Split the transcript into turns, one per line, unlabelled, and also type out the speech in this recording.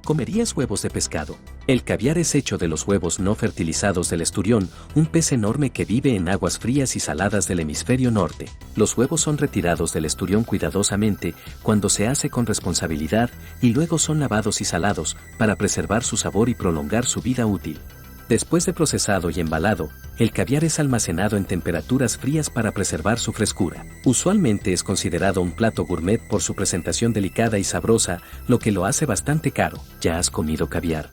¿Comerías huevos de pescado? El caviar es hecho de los huevos no fertilizados del esturión, un pez enorme que vive en aguas frías y saladas del hemisferio norte. Los huevos son retirados del esturión cuidadosamente, cuando se hace con responsabilidad, y luego son lavados y salados, para preservar su sabor y prolongar su vida útil. Después de procesado y embalado, el caviar es almacenado en temperaturas frías para preservar su frescura. Usualmente es considerado un plato gourmet por su presentación delicada y sabrosa, lo que lo hace bastante caro. ¿Ya has comido caviar?